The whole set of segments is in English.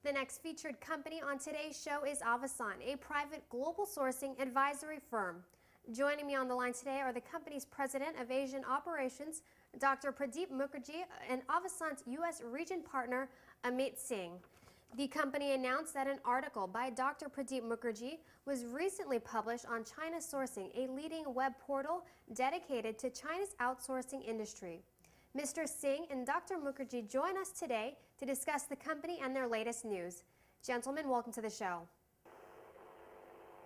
The next featured company on today's show is Avasant, a private global sourcing advisory firm. Joining me on the line today are the company's president of Asian operations, Dr. Pradeep Mukherji, and Avasant's U.S. region partner, Amit Singh. The company announced that an article by Dr. Pradeep Mukherji was recently published on China Sourcing, a leading web portal dedicated to China's outsourcing industry. Mr. Singh and Dr. Mukherji join us today to discuss the company and their latest news. Gentlemen, welcome to the show.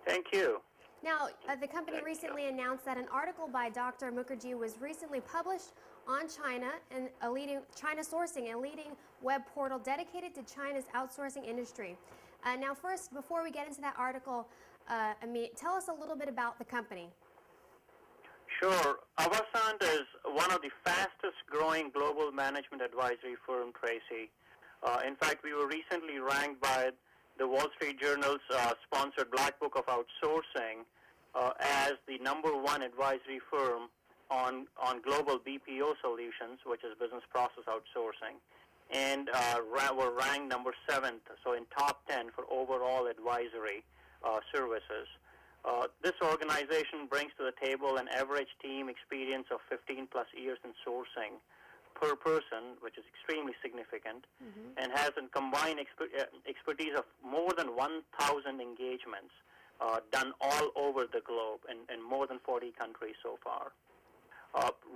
Thank you. Now, the company recently announced that an article by Dr. Mukherji was recently published on China Sourcing, a leading web portal dedicated to China's outsourcing industry. Now, first, before we get into that article, Amit, tell us a little bit about the company. Sure. Avasant is one of the fastest growing global management advisory firm, Tracy. In fact, we were recently ranked by the Wall Street Journal's sponsored Black Book of Outsourcing as the #1 advisory firm on global BPO solutions, which is business process outsourcing, and we're ranked #7, so in top 10 for overall advisory services. This organization brings to the table an average team experience of 15+ years in sourcing per person, which is extremely significant, and has a combined expertise of more than 1,000 engagements done all over the globe in more than 40 countries so far.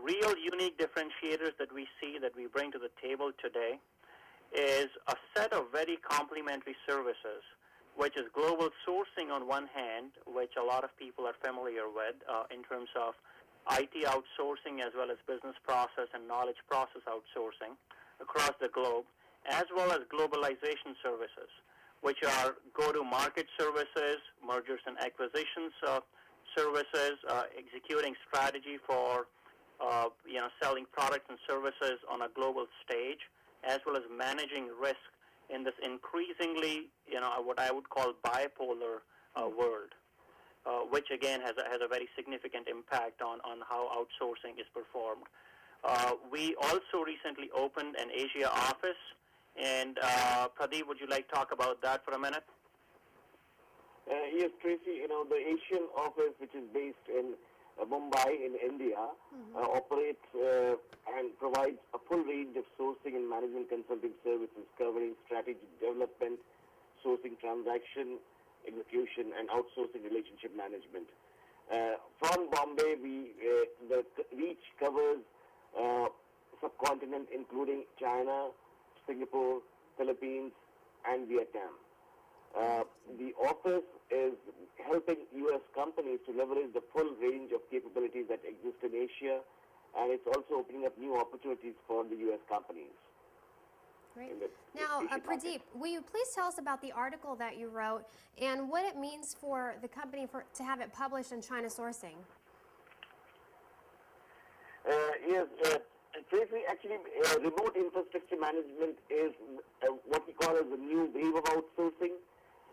Real unique differentiators that we see that we bring to the table today is a set of very complementary services, which is global sourcing on one hand, which a lot of people are familiar with in terms of IT outsourcing as well as business process and knowledge process outsourcing across the globe, as well as globalization services, which are go-to-market services, mergers and acquisitions services, executing strategy for selling products and services on a global stage, as well as managing risk in this increasingly, what I would call bipolar world, which again has a very significant impact on how outsourcing is performed. We also recently opened an Asia office, and Pradeep, would you like to talk about that for a minute? Yes, Tracy, the Asian office, which is based in Mumbai in India, operates and provides a full range of sourcing and management consulting services covering strategic development, sourcing transaction, execution, and outsourcing relationship management. From Bombay, the reach covers subcontinent including China, Singapore, Philippines, and Vietnam. The office is helping U.S. companies to leverage the full range of capabilities that exist in Asia, and it's also opening up new opportunities for the U.S. companies. Great. Now, Pradeep, will you please tell us about the article that you wrote and what it means for the company to have it published in China Sourcing? Yes, Tracy, actually, remote infrastructure management is what we call as the new wave of outsourcing.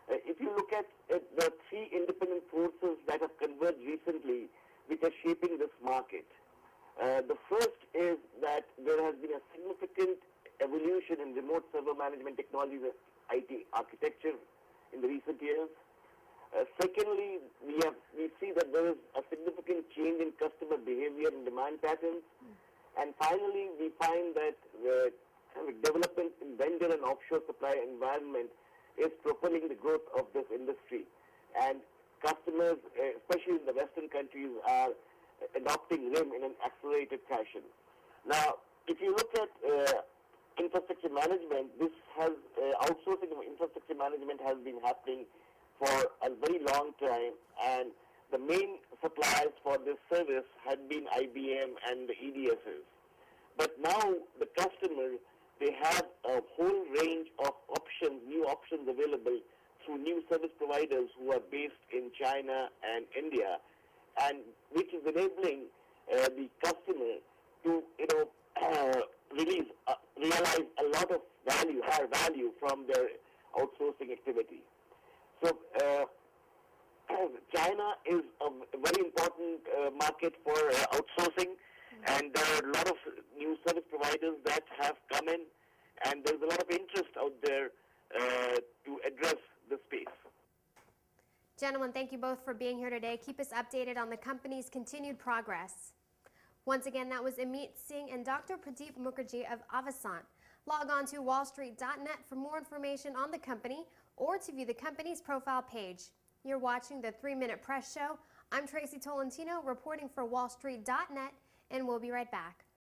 If you look at the 3 independent forces that have converged recently, which are shaping this market, the first is that there has been a significant evolution in remote server management technologies and IT architecture in the recent years. Secondly, we see that there is a significant change in customer behavior and demand patterns. And finally, we find that the development in vendor and offshore supply environment is propelling the growth of this industry. And customers, especially in the Western countries, are adopting RIM in an accelerated fashion. Now, if you look at infrastructure management, outsourcing of infrastructure management has been happening for a very long time, and the main suppliers for this service had been IBM and the EDSs. But now the customers, they have a whole range of options, new options available through new service providers who are based in China and India, and which is enabling the customer to, realize a lot of higher value from their outsourcing activity. So China is a very important market for outsourcing, and there are a lot of new service providers that have come in, and there's a lot of interest out there to address the space. Gentlemen, thank you both for being here today. Keep us updated on the company's continued progress. Once again, that was Amit Singh and Dr. Pradeep Mukherji of Avasant. Log on to wallstreet.net for more information on the company or to view the company's profile page. You're watching the 3-Minute Press Show. I'm Tracy Tolentino reporting for wallstreet.net, and we'll be right back.